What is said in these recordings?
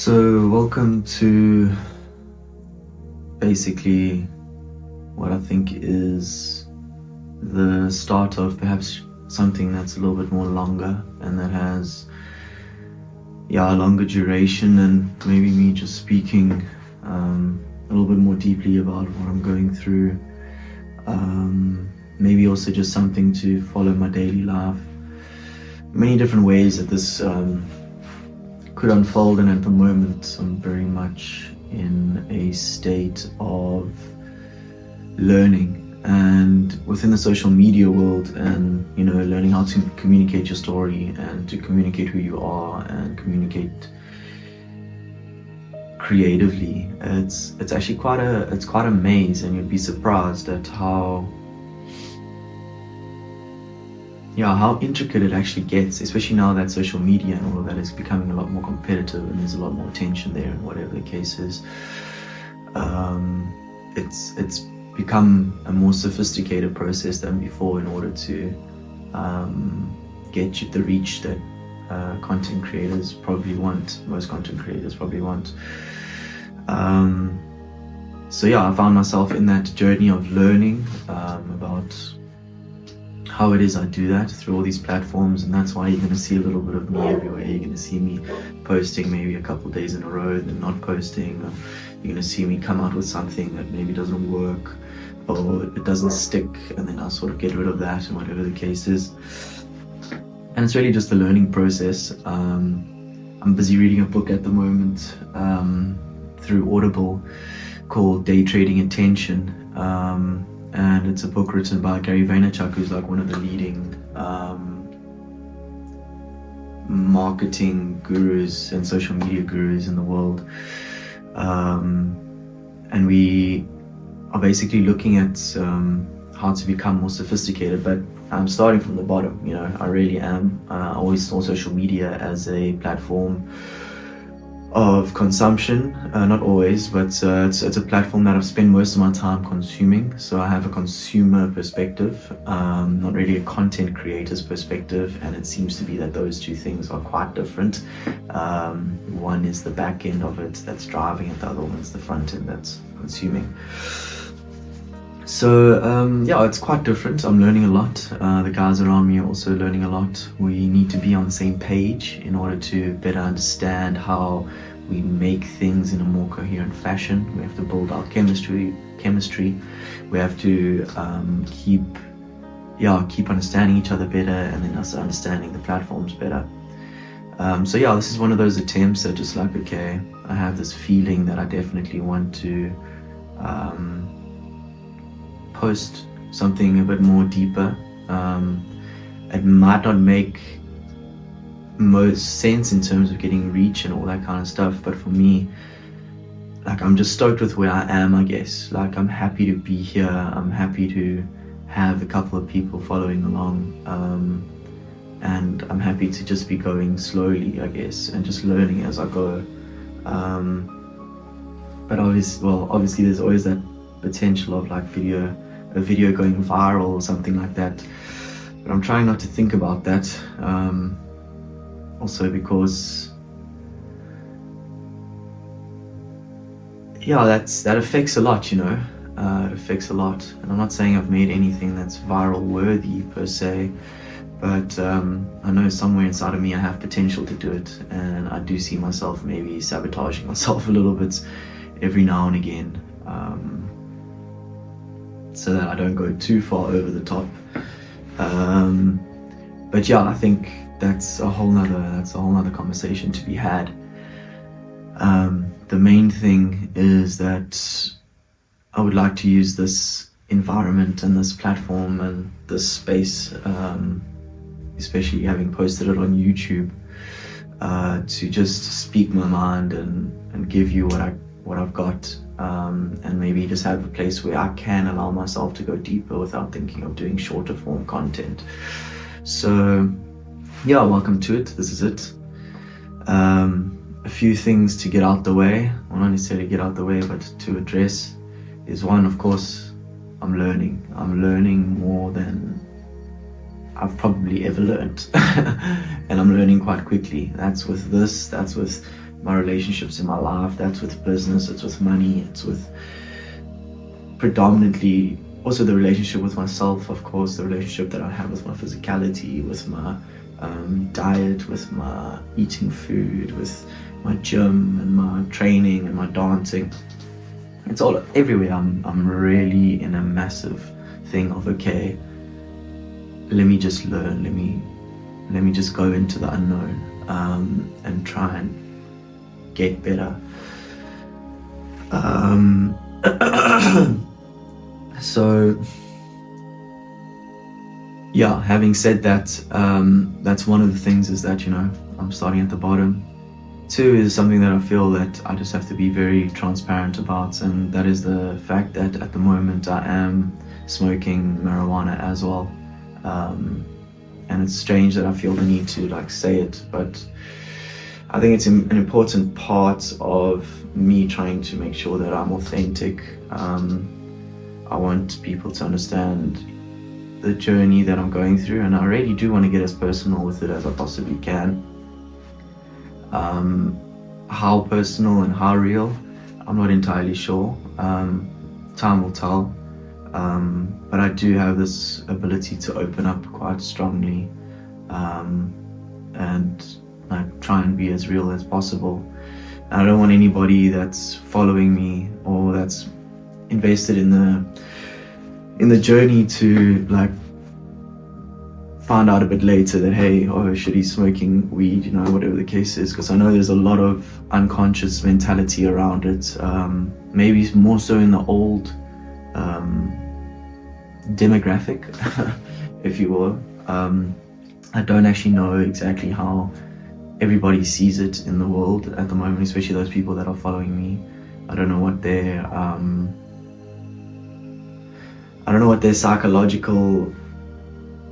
So, welcome to basically what I think is the start of perhaps something that's a little bit more longer and that has, a longer duration, and maybe me just speaking a little bit more deeply about what I'm going through. Maybe also just something to follow my daily life. Many different ways that this could unfold, and at the moment I'm very much in a state of learning, and within the social media world, and learning how to communicate your story and to communicate who you are and communicate creatively. It's actually quite a maze, and you'd be surprised at how intricate it actually gets, especially now that social media and all of that is becoming a lot more competitive and there's a lot more attention there, and whatever the case is. It's become a more sophisticated process than before in order to get you the reach that most content creators probably want. I found myself in that journey of learning about how it is I do that through all these platforms, and that's why you're going to see a little bit of me everywhere. You're going to see me posting maybe a couple days in a row, then not posting, or you're going to see me come out with something that maybe doesn't work or it doesn't stick, and then I'll sort of get rid of that, and whatever the case is. And it's really just a learning process. I'm busy reading a book at the moment through Audible called Day Trading Attention. And it's a book written by Gary Vaynerchuk, who's like one of the leading marketing gurus and social media gurus in the world. And we are basically looking at how to become more sophisticated, but I'm starting from the bottom. I really am. I always saw social media as a platform of consumption, not always, but it's a platform that I've spent most of my time consuming. So I have a consumer perspective, not really a content creator's perspective, and it seems to be that those two things are quite different. One is the back end of it that's driving it, the other one's the front end that's consuming. So it's quite different. I'm learning a lot. The guys around me are also learning a lot. We need to be on the same page in order to better understand how we make things in a more coherent fashion. We have to build our chemistry. We have to keep understanding each other better, and then also understanding the platforms better. This is one of those attempts that just like, okay, I have this feeling that I definitely want to post something a bit more deeper. It might not make most sense in terms of getting reach and all that kind of stuff, but for me, like, I'm just stoked with where I am, I guess. Like, I'm happy to be here. I'm happy to have a couple of people following along, and I'm happy to just be going slowly, I guess, and just learning as I go. But obviously there's always that potential of like a video going viral or something like that, but I'm trying not to think about that, also because that affects a lot. It affects a lot, and I'm not saying I've made anything that's viral worthy per se, but I know somewhere inside of me I have potential to do it, and I do see myself maybe sabotaging myself a little bit every now and again, so that I don't go too far over the top. I think that's a whole nother conversation to be had. The main thing is that I would like to use this environment and this platform and this space, especially having posted it on YouTube, to just speak my mind and give you what I've got, and maybe just have a place where I can allow myself to go deeper without thinking of doing shorter form content. So welcome to it. This is it. A few things to get out the way, well, not necessarily get out the way, but to address is one, of course, I'm learning more than I've probably ever learned. And I'm learning quite quickly. That's with this, that's with my relationships in my life. That's with business, it's with money, it's with predominantly also the relationship with myself, of course, the relationship that I have with my physicality, with my diet, with my eating food, with my gym and my training and my dancing. It's all everywhere. I'm really in a massive thing of, okay, let me just learn, let me just go into the unknown, and try and get better. So yeah, having said that, that's one of the things, is that, I'm starting at the bottom. Two is something that I feel that I just have to be very transparent about, and that is the fact that at the moment I am smoking marijuana as well. And it's strange that I feel the need to say it, but I think it's an important part of me trying to make sure that I'm authentic. I want people to understand the journey that I'm going through, and I really do want to get as personal with it as I possibly can. How personal and how real, I'm not entirely sure. Time will tell. But I do have this ability to open up quite strongly, and try and be as real as possible. I don't want anybody that's following me or that's invested in the journey to find out a bit later that, hey, oh shit, he's smoking weed, whatever the case is, because I know there's a lot of unconscious mentality around it, maybe more so in the old demographic, if you will. I don't actually know exactly how everybody sees it in the world at the moment, especially those people that are following me. I don't know what their psychological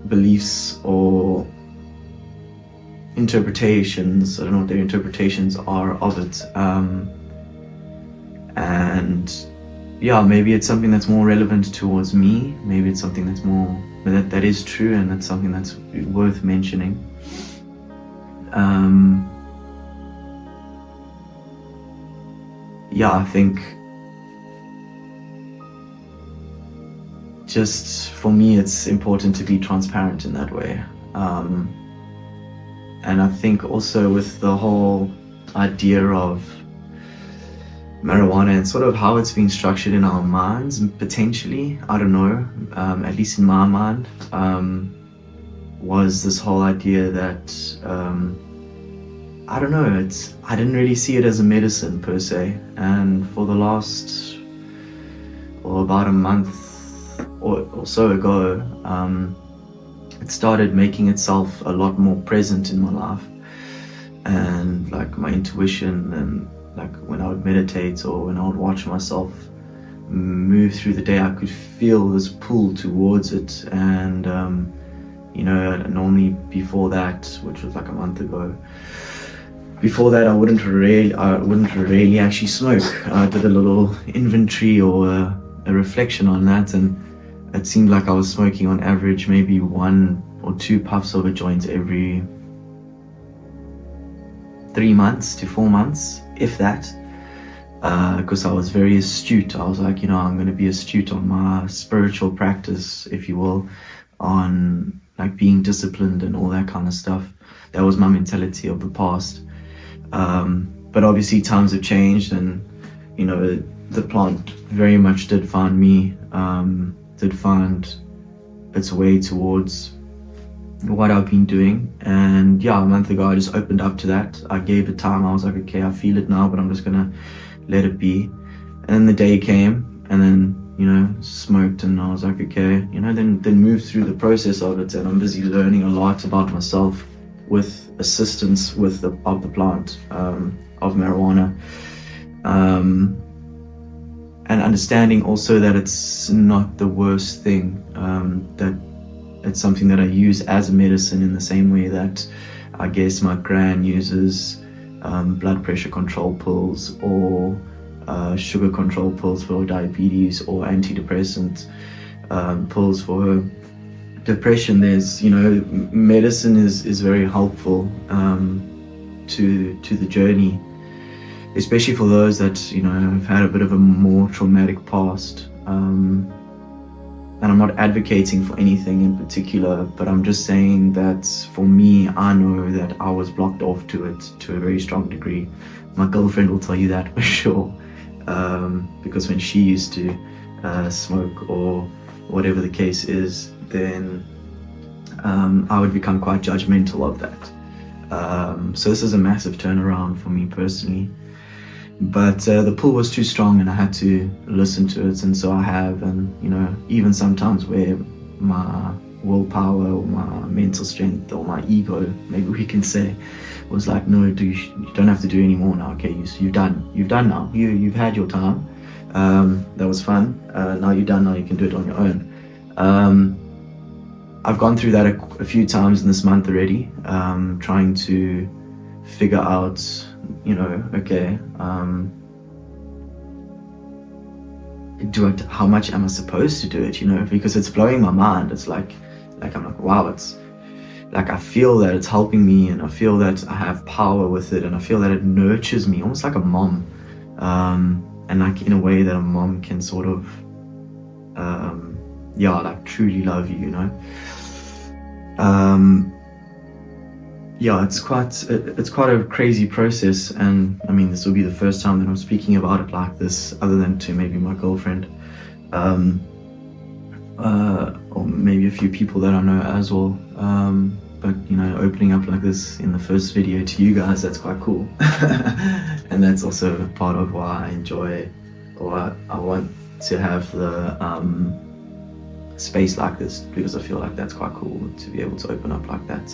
beliefs or interpretations, I don't know what their interpretations are of it. And yeah, maybe it's something that's more relevant towards me. Maybe it's something that's more, that is true, and that's something that's worth mentioning. Yeah, I think just for me, it's important to be transparent in that way. And I think also with the whole idea of marijuana and sort of how it's been structured in our minds, potentially, I don't know, at least in my mind, was this whole idea that, I don't know, I didn't really see it as a medicine per se. And for the last, or about a month or so ago, it started making itself a lot more present in my life. And my intuition, and when I would meditate or when I would watch myself move through the day, I could feel this pull towards it. And normally before that, which was a month ago, before that I wouldn't really actually smoke. I did a little inventory or a reflection on that, and it seemed like I was smoking on average maybe 1 or 2 puffs of a joint every 3 months to 4 months, if that, because I was very astute. I was I'm going to be astute on my spiritual practice, if you will, on being disciplined and all that kind of stuff. That was my mentality of the past. But obviously times have changed, and the plant very much did find me, did find its way towards what I've been doing. And yeah, a month ago I just opened up to that. I gave it time. I was like, okay, I feel it now, but I'm just gonna let it be. And then the day came, and then smoked, and I was like, okay, then moved through the process of it. And I'm busy learning a lot about myself with assistance of the plant, of marijuana, and understanding also that it's not the worst thing, that it's something that I use as a medicine in the same way that I guess my gran uses blood pressure control pills, or sugar control pills for diabetes, or antidepressant pills for her depression. There's medicine is very helpful to the journey, especially for those that, you know, have had a bit of a more traumatic past. And I'm not advocating for anything in particular, but I'm just saying that for me, I know that I was blocked off to it to a very strong degree. My girlfriend will tell you that for sure, because when she used to smoke or whatever the case is, then I would become quite judgmental of that. So this is a massive turnaround for me personally. But the pull was too strong and I had to listen to it, and so I have. And, you know, even sometimes where my willpower or my mental strength or my ego, maybe we can say, was like, no, dude, you don't have to do any more now. Okay, you've done now. You've had your time. That was fun. Now you're done. Now you can do it on your own. I've gone through that a few times in this month already, trying to figure out, you know, okay, how much am I supposed to do it, you know, because it's blowing my mind. It's like I'm like, wow, it's like I feel that it's helping me, and I feel that I have power with it, and I feel that it nurtures me almost like a mom, and like in a way that a mom can sort of like truly love you, you know. It's quite a crazy process, and I mean, this will be the first time that I'm speaking about it like this, other than to maybe my girlfriend, or maybe a few people that I know as well. But, you know, opening up like this in the first video to you guys, that's quite cool. And that's also part of why I enjoy, or I want to have the space like this, because I feel like that's quite cool to be able to open up like that,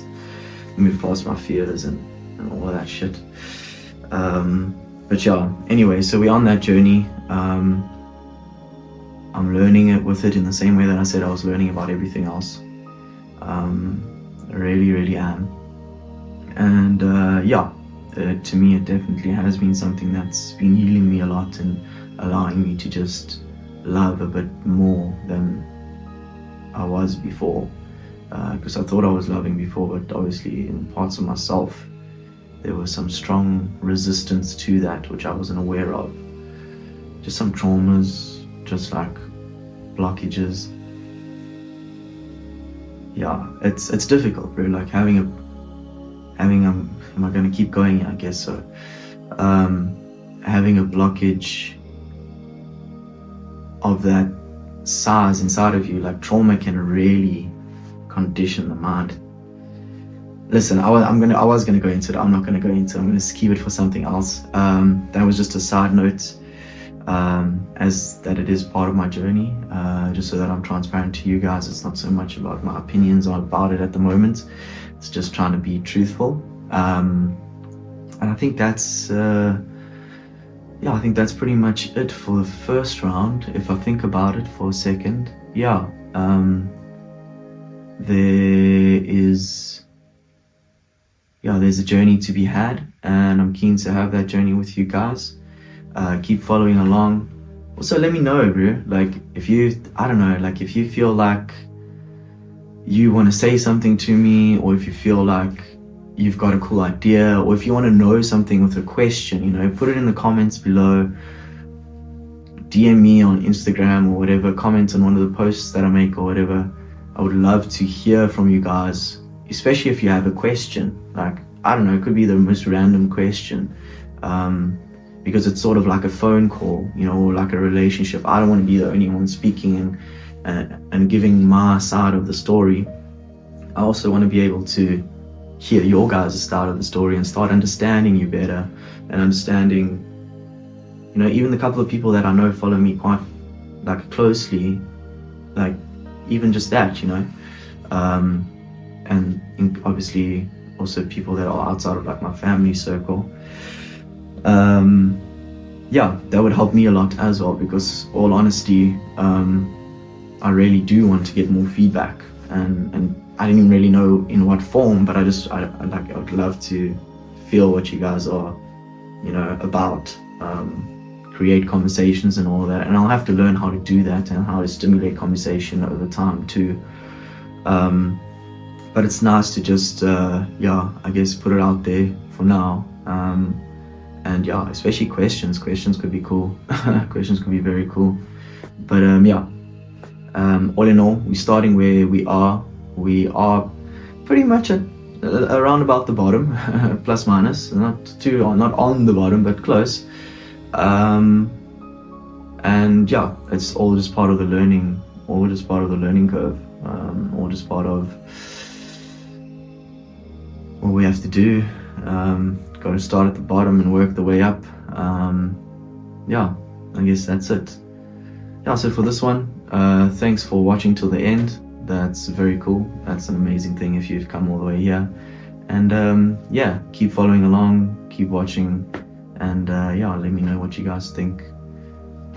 move past my fears and all of that shit. But yeah, anyway, so we're on that journey. I'm learning it with it in the same way that I said I was learning about everything else. I really am. And to me it definitely has been something that's been healing me a lot and allowing me to just love a bit more than I was before. Because I thought I was loving before, but obviously in parts of myself there was some strong resistance to that, which I wasn't aware of. Just some traumas, just like blockages. Yeah, it's difficult, bro. Like having am I gonna keep going? I guess so. Having a blockage of that size inside of you, like trauma can really condition the mind. Listen, I was gonna go into it. I'm not gonna go into it. I'm gonna keep it for something else. That was just a side note, as that it is part of my journey, just so that I'm transparent to you guys. It's not so much about my opinions about it at the moment. It's just trying to be truthful. And I think that's pretty much it for the first round. If I think about it for a second, there's a journey to be had, and I'm keen to have that journey with you guys. Keep following along. Also, let me know, bro. Like, if you feel like you want to say something to me, or if you feel like you've got a cool idea, or if you want to know something with a question, you know, put it in the comments below. DM me on Instagram or whatever, comment on one of the posts that I make or whatever. I would love to hear from you guys, especially if you have a question. Like, I don't know, it could be the most random question, because it's sort of like a phone call, you know, or like a relationship. I don't want to be the only one speaking and giving my side of the story. I also want to be able to hear your guys' side of the story and start understanding you better, and understanding, you know, even the couple of people that I know follow me quite like closely, like even just that, you know, and obviously also people that are outside of like my family circle. That would help me a lot as well, because all honesty, I really do want to get more feedback, and I didn't even really know in what form, but I would love to feel what you guys are, you know, about, create conversations and all that. And I'll have to learn how to do that and how to stimulate conversation over time too. But it's nice to just, I guess put it out there for now. And yeah, especially questions. Questions could be cool. Questions could be very cool. But yeah, all in all, we're starting where we are. We are pretty much at around about the bottom, plus minus. Not on the bottom, but close. And yeah, it's all just part of the learning, all just part of the learning curve, all just part of what we have to do. Got to start at the bottom and work the way up. Yeah, I guess that's it. Yeah, so for this one, thanks for watching till the end. That's very cool. That's an amazing thing if you've come all the way here. And yeah, keep following along, keep watching, and yeah, let me know what you guys think.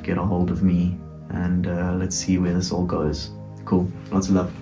Get a hold of me, and let's see where this all goes. Cool. Lots of love.